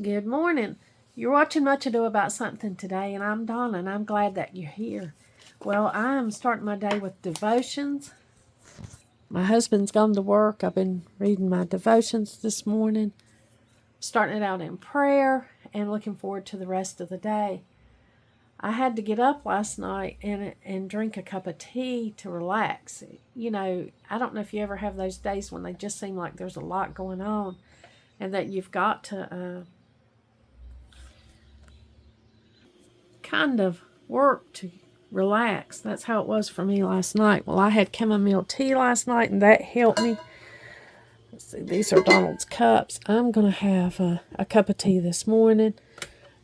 Good morning. You're watching Much Ado About Something today, and I'm Donna, and I'm glad that you're here. Well, I'm starting my day with devotions. My husband's gone to work. I've been reading my devotions this morning, starting it out in prayer, and looking forward to the rest of the day. I had to get up last night and drink a cup of tea to relax. You know, I don't know if you ever have those days when they just seem like there's a lot going on and that you've got to kind of work to relax. That's how it was for me last night. Well, I had chamomile tea last night, and that helped me. Let's see, these are Donald's cups. I'm going to have a cup of tea this morning.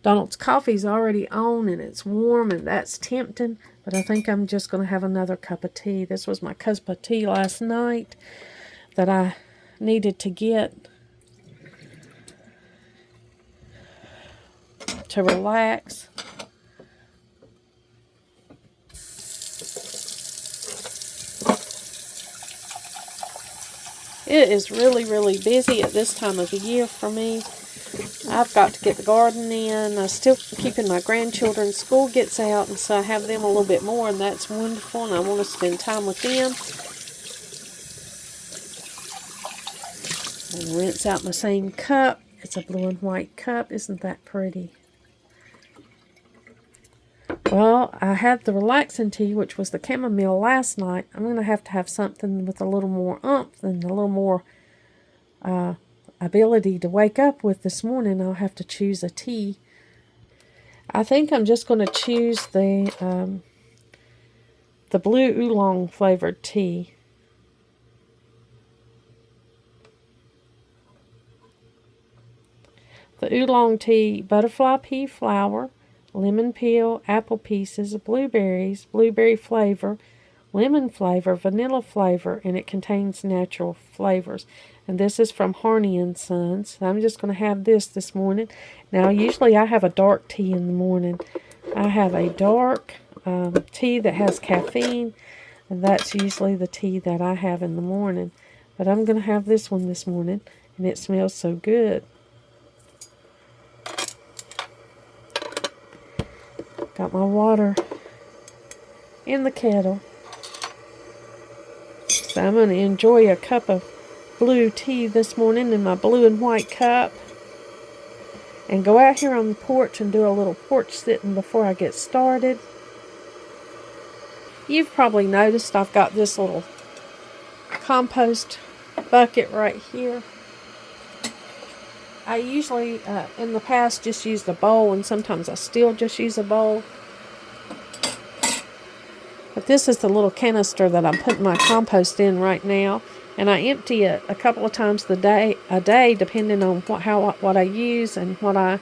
Donald's coffee's already on, and it's warm, and that's tempting, but I think I'm just going to have another cup of tea. This was my cup of tea last night that I needed to get to relax. It is really, really busy at this time of the year for me. I've got to get the garden in. I'm still keeping my grandchildren. School gets out, and so I have them a little bit more, and that's wonderful, and I want to spend time with them. And rinse out my same cup. It's a blue and white cup. Isn't that pretty? Well, I had the relaxing tea, which was the chamomile last night. I'm going to have something with a little more oomph and a little more ability to wake up with this morning. I'll have to choose a tea. I think I'm just going to choose the blue oolong flavored tea. The oolong tea, butterfly pea flower, lemon peel, apple pieces, blueberries, blueberry flavor, lemon flavor, vanilla flavor, and it contains natural flavors. And this is from Harney & Sons. I'm just going to have this morning. Now, usually I have a dark tea in the morning. I have a dark tea that has caffeine, and that's usually the tea that I have in the morning. But I'm going to have this one this morning, and it smells so good. Got my water in the kettle. So I'm going to enjoy a cup of blue tea this morning in my blue and white cup. And go out here on the porch and do a little porch sitting before I get started. You've probably noticed I've got this little compost bucket right here. I usually, in the past, just used a bowl, and sometimes I still just use a bowl. But this is the little canister that I'm putting my compost in right now, and I empty it a couple of times a day, depending on what I use and what I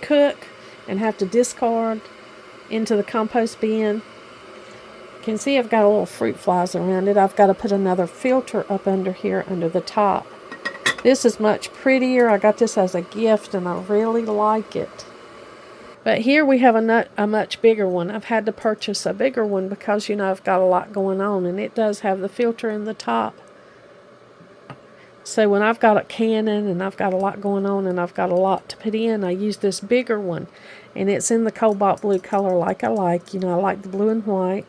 cook and have to discard into the compost bin. You can see I've got a little fruit flies around it. I've got to put another filter up under here under the top. This is much prettier. I got this as a gift, and I really like it. But here we have a much bigger one. I've had to purchase a bigger one because, I've got a lot going on, and it does have the filter in the top. So when I've got a cannon and I've got a lot going on and I've got a lot to put in, I use this bigger one. And it's in the cobalt blue color like I like. I like the blue and white.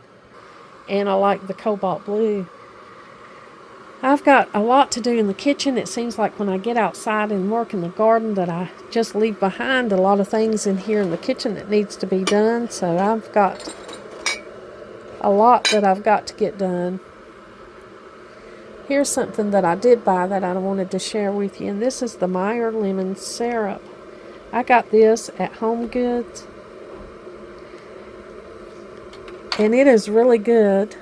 And I like the cobalt blue. I've got a lot to do in the kitchen. It seems like when I get outside and work in the garden that I just leave behind a lot of things in here in the kitchen that needs to be done. So I've got a lot that I've got to get done. Here's something that I did buy that I wanted to share with you. And this is the Meyer lemon syrup. I got this at Home Goods. And it is really good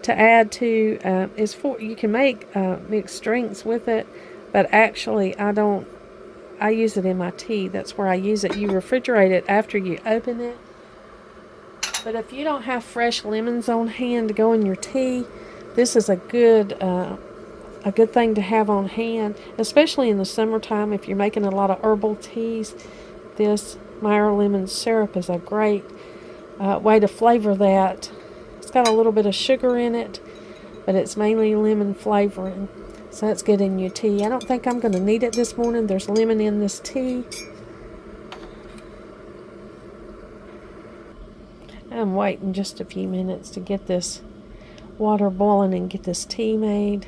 to add to. You can make mixed drinks with it, but actually I use it in my tea. That's where I use it. You refrigerate it after you open it. But if you don't have fresh lemons on hand to go in your tea, this is a good thing to have on hand, especially in the summertime if you're making a lot of herbal teas. This Meyer lemon syrup is a great way to flavor that. It's got a little bit of sugar in it, but it's mainly lemon flavoring. So that's good in your tea. I don't think I'm going to need it this morning. There's lemon in this tea. I'm waiting just a few minutes to get this water boiling and get this tea made.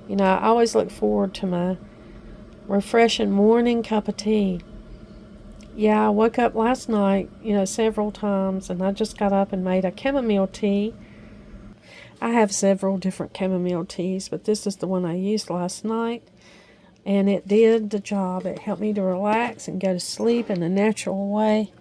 You know, I always look forward to my refreshing morning cup of tea. Yeah, I woke up last night, several times, and I just got up and made a chamomile tea. I have several different chamomile teas, but this is the one I used last night, and it did the job. It helped me to relax and go to sleep in a natural way.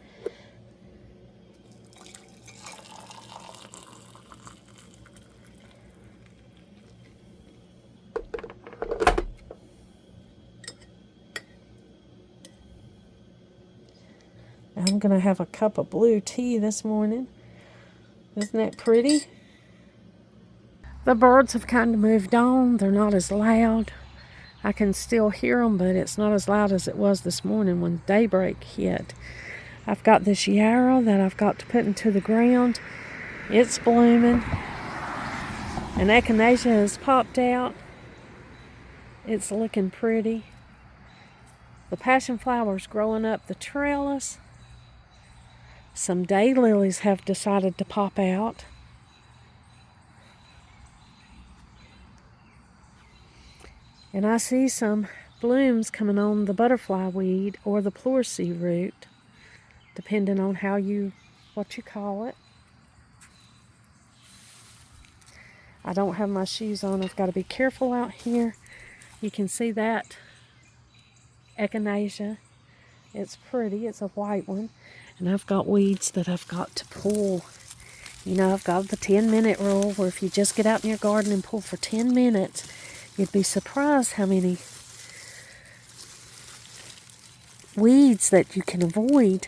I'm going to have a cup of blue tea this morning. Isn't that pretty? The birds have kind of moved on. They're not as loud. I can still hear them, but it's not as loud as it was this morning when daybreak hit. I've got this yarrow that I've got to put into the ground. It's blooming. An echinacea has popped out. It's looking pretty. The passion flower's growing up the trellis. Some daylilies have decided to pop out. And I see some blooms coming on the butterfly weed or the pleurisy root, depending on what you call it. I don't have my shoes on. I've got to be careful out here. You can see that echinacea. It's pretty. It's a white one. And I've got weeds that I've got to pull. I've got the 10-minute rule where if you just get out in your garden and pull for 10 minutes, you'd be surprised how many weeds that you can avoid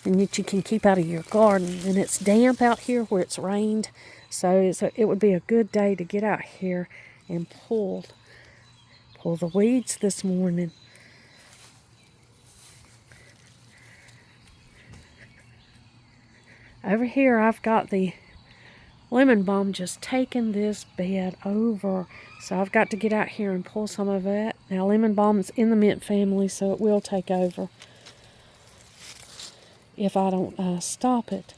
and that you can keep out of your garden. And it's damp out here where it's rained, so it would be a good day to get out here and pull the weeds this morning. Over here I've got the lemon balm just taking this bed over. So I've got to get out here and pull some of it. Now lemon balm is in the mint family, so it will take over if I don't stop it.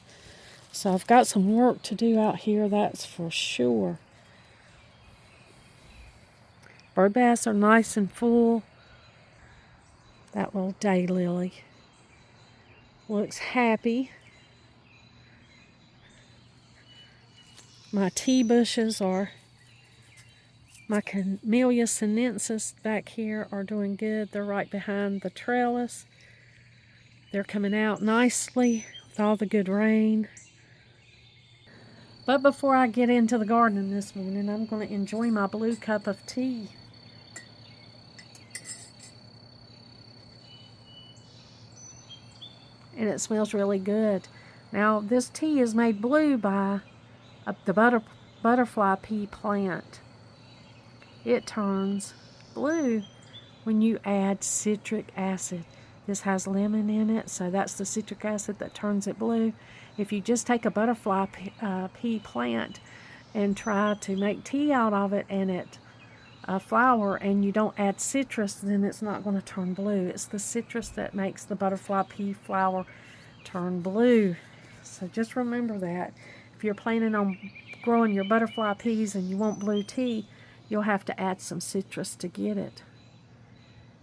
So I've got some work to do out here, that's for sure. Bird baths are nice and full. That little daylily looks happy. My tea bushes my Camellia sinensis back here are doing good. They're right behind the trellis. They're coming out nicely with all the good rain. But before I get into the garden this morning, I'm going to enjoy my blue cup of tea. And it smells really good. Now, this tea is made blue by the butterfly pea plant. It turns blue when you add citric acid. This has lemon in it, so that's the citric acid that turns it blue. If you just take a butterfly pea plant and try to make tea out of it and it flower and you don't add citrus, then it's not going to turn blue. It's the citrus that makes the butterfly pea flower turn blue. So just remember that. If you're planning on growing your butterfly peas and you want blue tea, you'll have to add some citrus to get it.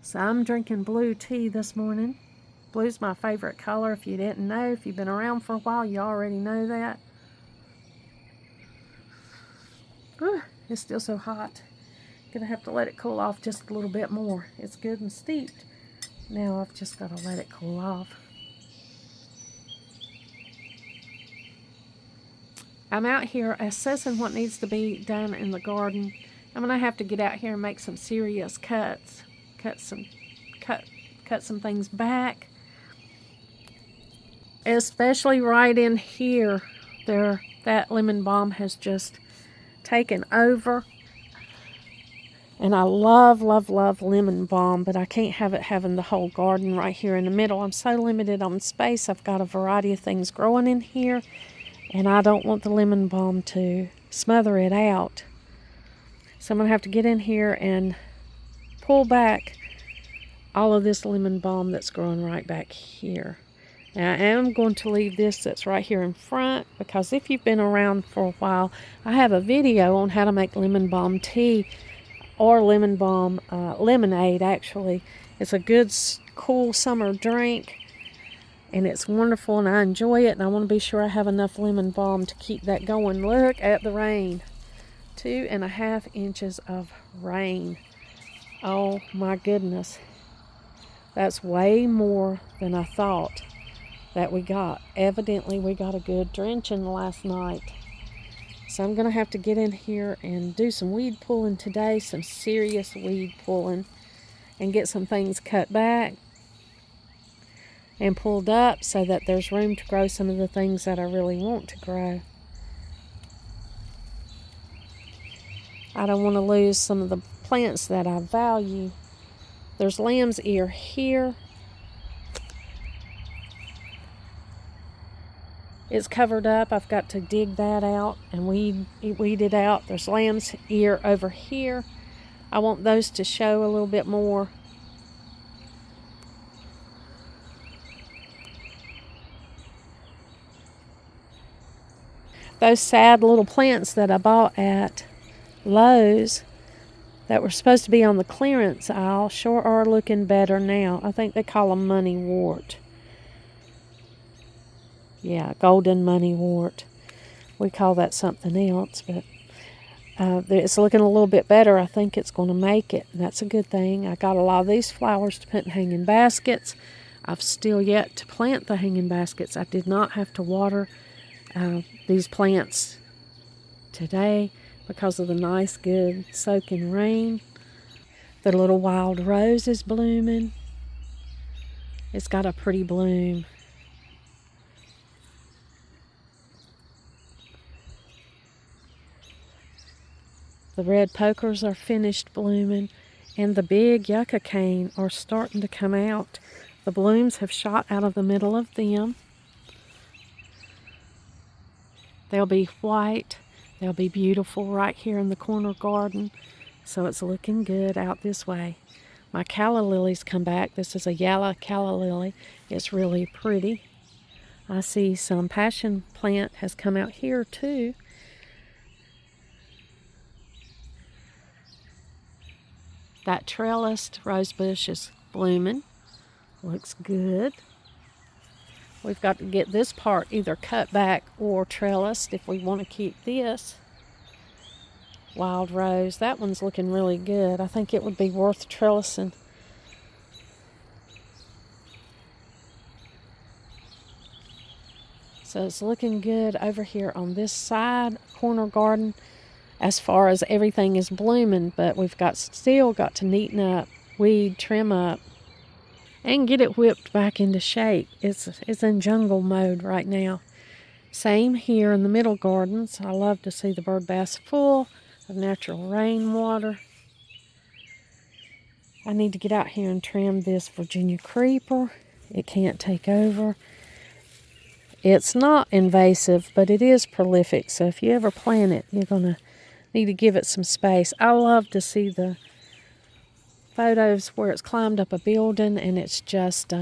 So I'm drinking blue tea this morning. Blue's my favorite color. If you didn't know, if you've been around for a while, you already know that. It's still so hot. Gonna have to let it cool off just a little bit more. It's good and steeped. Now I've just got to let it cool off. I'm out here assessing what needs to be done in the garden. I'm gonna have to get out here and make some serious cuts. Cut some things back. Especially right in here. That lemon balm has just taken over. And I love, love, love lemon balm, but I can't have it having the whole garden right here in the middle. I'm so limited on space. I've got a variety of things growing in here, and I don't want the lemon balm to smother it out. So I'm going to have to get in here and pull back all of this lemon balm that's growing right back here. Now I am going to leave this that's right here in front, because if you've been around for a while, I have a video on how to make lemon balm tea, or lemon balm lemonade actually. It's a good cool summer drink, and it's wonderful, and I enjoy it, and I want to be sure I have enough lemon balm to keep that going. Look at the rain. 2.5 inches of rain. Oh my goodness. That's way more than I thought that we got. Evidently we got a good drenching last night. So I'm going to have to get in here and do some weed pulling today, some serious weed pulling, and get some things cut back and pulled up so that there's room to grow some of the things that I really want to grow. I don't want to lose some of the plants that I value. There's lamb's ear here. It's covered up. I've got to dig that out and weed it out. There's lamb's ear over here. I want those to show a little bit more. Those sad little plants that I bought at Lowe's that were supposed to be on the clearance aisle sure are looking better now. I think they call them money wart. Yeah, golden money wart. We call that something else, but it's looking a little bit better. I think it's going to make it, and that's a good thing. I got a lot of these flowers to put in hanging baskets. I've still yet to plant the hanging baskets. I did not have to water these plants today because of the nice, good soaking rain. The little wild rose is blooming. It's got a pretty bloom. The red pokers are finished blooming, and the big yucca cane are starting to come out. The blooms have shot out of the middle of them. They'll be white. They'll be beautiful right here in the corner garden. So it's looking good out this way. My calla lilies come back. This is a yellow calla lily. It's really pretty. I see some passion plant has come out here too. That trellised rose bush is blooming. Looks good. We've got to get this part either cut back or trellised if we want to keep this. Wild rose, that one's looking really good. I think it would be worth trellising. So it's looking good over here on this side corner garden as far as everything is blooming, but we've still got to neaten up, weed, trim up, and get it whipped back into shape. It's in jungle mode right now. Same here in the middle gardens. I love to see the bird baths full of natural rainwater. I need to get out here and trim this Virginia creeper. It can't take over. It's not invasive, but it is prolific. So if you ever plant it, you're going to need to give it some space. I love to see the photos where it's climbed up a building and it's just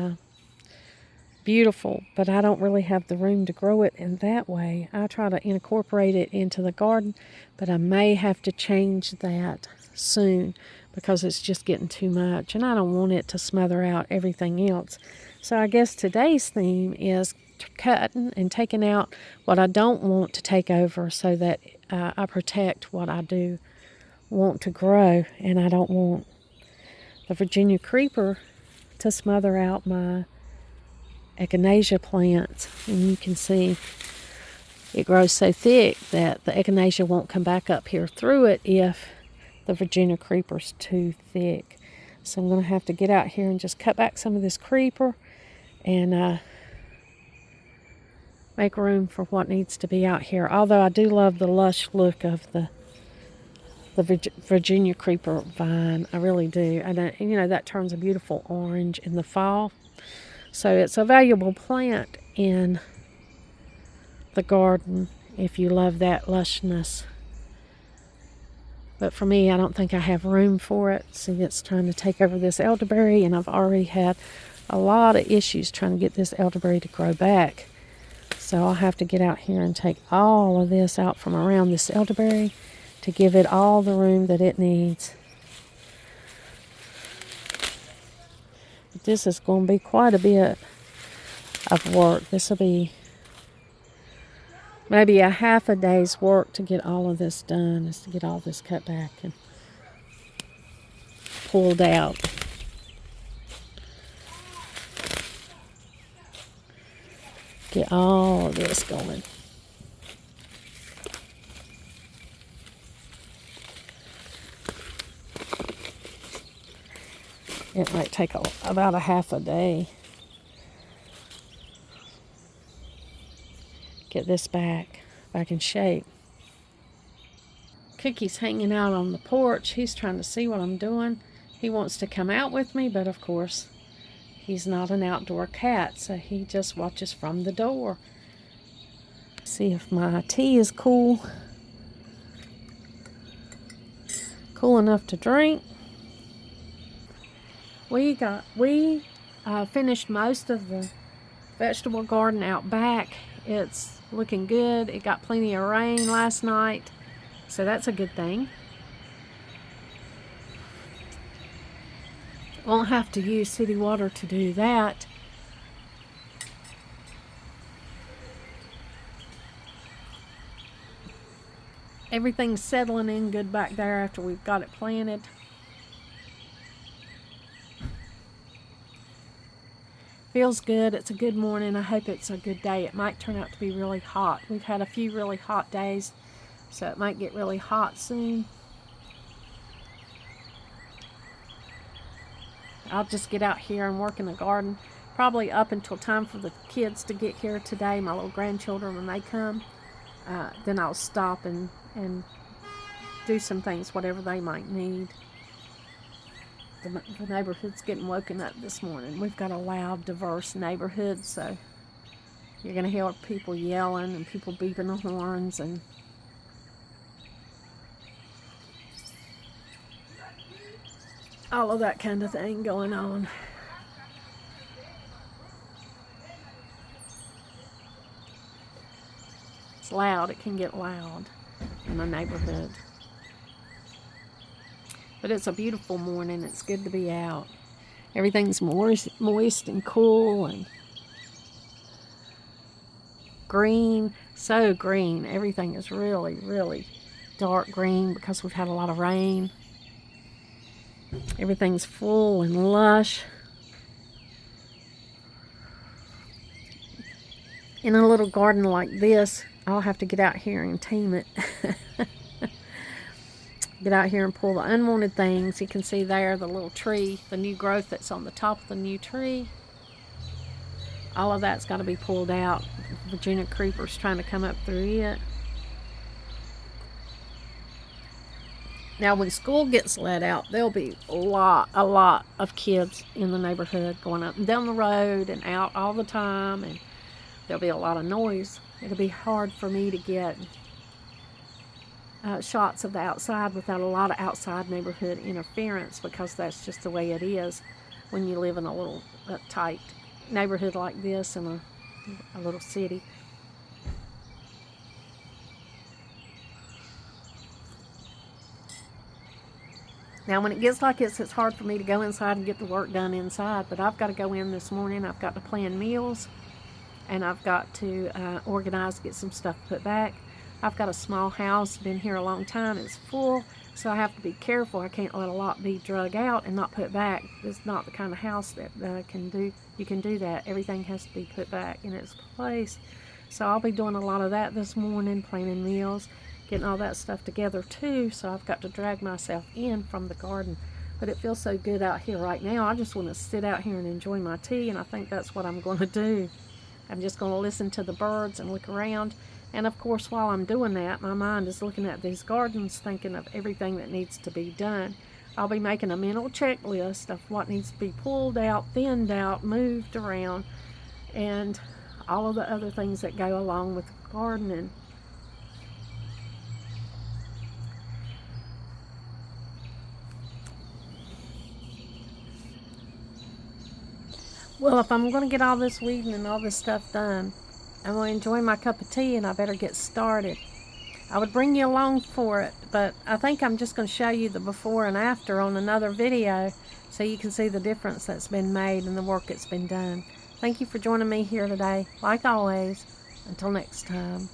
beautiful, but I don't really have the room to grow it in that way. I try to incorporate it into the garden, but I may have to change that soon because it's just getting too much, and I don't want it to smother out everything else. So I guess today's theme is cutting and taking out what I don't want to take over so that I protect what I do want to grow, and I don't want the Virginia creeper to smother out my echinacea plants. And you can see it grows so thick that the echinacea won't come back up here through it if the Virginia creeper's too thick. So I'm going to have to get out here and just cut back some of this creeper and make room for what needs to be out here. Although I do love the lush look of the Virginia creeper vine. I really do. And that turns a beautiful orange in the fall. So it's a valuable plant in the garden if you love that lushness. But for me, I don't think I have room for it. See, it's trying to take over this elderberry, and I've already had a lot of issues trying to get this elderberry to grow back. So I'll have to get out here and take all of this out from around this elderberry to give it all the room that it needs. But this is going to be quite a bit of work. This will be maybe a half a day's work to get all of this done, is to get all this cut back and pulled out. Get all of this going. It might take about a half a day. Get this back in shape. Cookie's hanging out on the porch. He's trying to see what I'm doing. He wants to come out with me, but of course, he's not an outdoor cat, so he just watches from the door. See if my tea is cool. Cool enough to drink. We finished most of the vegetable garden out back. It's looking good. It got plenty of rain last night, so that's a good thing. Won't have to use city water to do that. Everything's settling in good back there after we've got it planted. Feels good. It's a good morning. I hope it's a good day. It might turn out to be really hot. We've had a few really hot days, so it might get really hot soon. I'll just get out here and work in the garden, probably up until time for the kids to get here today, my little grandchildren, when they come. Then I'll stop and do some things, whatever they might need. The neighborhood's getting woken up this morning. We've got a loud, diverse neighborhood, so you're going to hear people yelling and people beeping the horns and all of that kind of thing going on. It's loud. It can get loud in the neighborhood. But it's a beautiful morning. It's good to be out. Everything's moist and cool and green. So green. Everything is really, really dark green because we've had a lot of rain. Everything's full and lush. In a little garden like this, I'll have to get out here and tame it. Get out here and pull the unwanted things. You can see there the little tree, the new growth that's on the top of the new tree. All of that's got to be pulled out. Virginia creeper's trying to come up through it. Now when school gets let out, there'll be a lot of kids in the neighborhood going up and down the road and out all the time, and there'll be a lot of noise. It'll be hard for me to get shots of the outside without a lot of outside neighborhood interference, because that's just the way it is when you live in a little tight neighborhood like this in a little city. Now when it gets like this, it's hard for me to go inside and get the work done inside, but I've got to go in this morning. I've got to plan meals, and I've got to organize, get some stuff put back. I've got a small house, been here a long time, it's full, so I have to be careful. I can't let a lot be drug out and not put back. It's not the kind of house that you can do that. Everything has to be put back in its place. So I'll be doing a lot of that this morning, planning meals, getting all that stuff together too, so I've got to drag myself in from the garden. But it feels so good out here right now. I just want to sit out here and enjoy my tea, and I think that's what I'm going to do. I'm just going to listen to the birds and look around. And of course, while I'm doing that, my mind is looking at these gardens, thinking of everything that needs to be done. I'll be making a mental checklist of what needs to be pulled out, thinned out, moved around, and all of the other things that go along with gardening. Well, if I'm going to get all this weeding and all this stuff done, I'm going to enjoy my cup of tea and I better get started. I would bring you along for it, but I think I'm just going to show you the before and after on another video so you can see the difference that's been made and the work that's been done. Thank you for joining me here today. Like always, until next time.